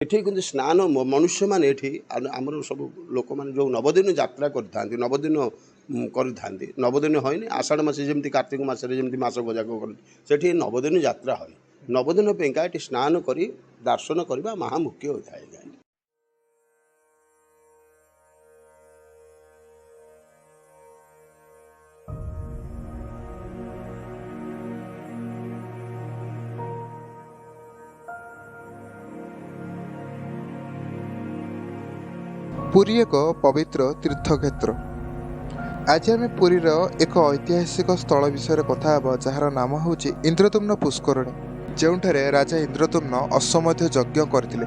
एठी किंतु स्नान मनुष्य मान एठी आमर सब लोक मान जो नवदिन यात्रा करथांती नवदिन करथांती नवदिन होइनि आषाढ़ मास जेमती कार्तिक मास जेमती मास गजाक सेठी नवदिन यात्रा होय नवदिन पेंका एठी स्नान करी दर्शन करबा महामुख्य होता है। पुरी एक पवित्र तीर्थक्षेत्र। आज आम पुरीर एक ऐतिहासिक स्थल विषय कथा हेबा जार नाम हूँ इंद्रदुम्न पुष्करणी, जोंठारे राजा इंद्रदुम्न अश्वमेध यज्ञ करथिले।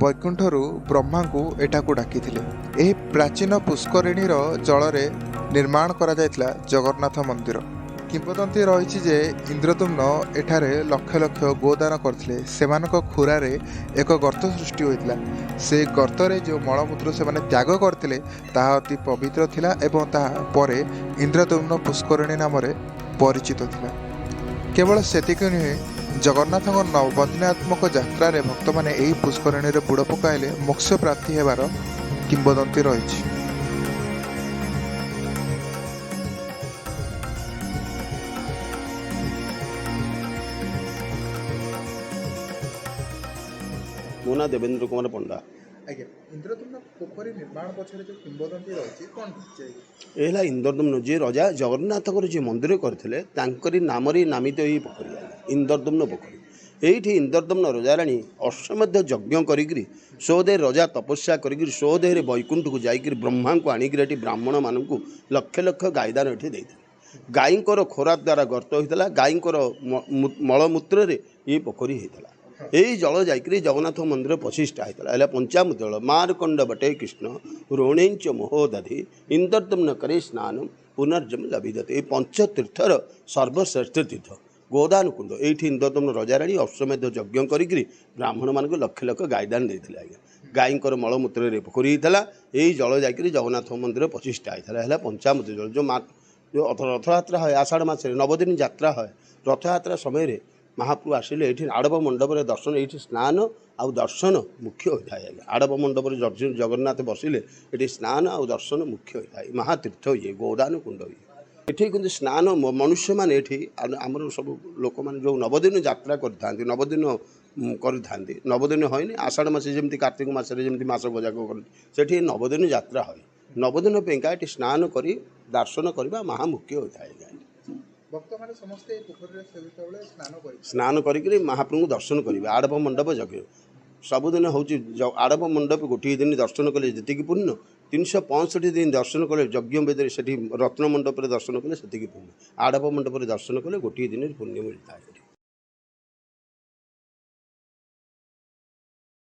वैकुंठरू ब्रह्मा को एठाकू डाकिथिले। एही प्राचीन पुष्करिणीर जलरे निर्माण करा जायतिला जगन्नाथ मंदिर। किंवदंती रही जे इंद्रदुम्न एठारे लक्ष लक्ष गोदान करथिले। सेमानक खुरारे एक गर्त सृष्टि होइतिला। से गर्तरे जो मलमूत्र से माने त्याग करथिले ताहा अति पवित्र थिला एवं ताहा परे इंद्रदुम्न पुष्करिणी नाम परिचित थिला। केवल सेतिक नुहे, जगन्नाथ नवदिनात्मक यात्रा रे भक्त माने एही पुष्करिणी रे बुड़ पकाइले मोक्ष प्राप्ति हेबार किंवदंती रही। मो ना देवेंद्र कुमार पंडा। आज्ञा इंद्रदुम्न पोखरी निर्माण पछरे जो किंवदंती रही कोन एला इंद्रदुम्न जे राजा जगन्नाथ जी मंदिर करथिले तांकरी नामरी नामित ही पोखरी इंद्रदुम्न पोखरी। एठी इंद्रदुम्न राजाराणी अश्वमेध यज्ञ करी स्वदेह राजा तपस्या करी स्वदेह वैकुंठ को जाकर ब्रह्मा को आनिक ब्राह्मण मानक लक्ष लक्ष गायदान एठी देइथिले। गाईंकर खोरा द्वारा गर्त होइतला, गाईंकर मलमूत्र ये पोखरी होइतला। यही जल जाकरी जगन्नाथ मंदिर प्रतिष्ठा होता है। पंचामृत जल मारकंड बटे कृष्ण रोणेच मोहोदधि इंद्रदुम्न करे स्नान पुनर्जम लभिदते। ये पंचतीर्थर सर्वश्रेष्ठ तीर्थ गोदान कुंड। ये इंद्रदुम्न राजाराणी अश्वमेध यज्ञ करी ब्राह्मण मान लक्ष लक्ष गायदान देते। आज्ञा गाईंकर मलमूत्र पोखरी होता यही जल जाकरी जगन्नाथ मंदिर प्रतिष्ठा होता है। पंचामृत जल जो रथयात्रा है आषाढ़ मास नवदिन यात्रा है। रथयात्रा समय महाप्रभु आसिले ये आड़प मंडप दर्शन ये स्नान आउ दर्शन मुख्य होता है। आड़प मंडप जगन्नाथ बसिले ये स्नान आउ दर्शन मुख्य होता है। महातीर्थ ये गोदान कुंड ये एठी किंतु स्नान मनुष्य मान एठी आमर सब लोक मान जो नवदिन यात्रा करथांती नवदिन करथांती नवदिन होइनि आषाढ़ मास जेमती कार्तिक मास जेमती मास गजाक सेठी नवदिन यात्रा होय नवदिन पेंका एठी स्नान करी दर्शन करबा महामुख्य होता है। भक्त माने समस्ते पोखरी स्नान करी महाप्रभु दर्शन करेंगे। आड़प मंडप जगे सबुदिन हूँ आड़प मंडप गोटे दिन दर्शन कले जी पुण्य 365 दिन दर्शन कले यज्ञ बेदे से रत्न मंडप दर्शन कले से पुण्य। आड़प मंडप दर्शन कले गोटे दिन पुण्य मिलता है।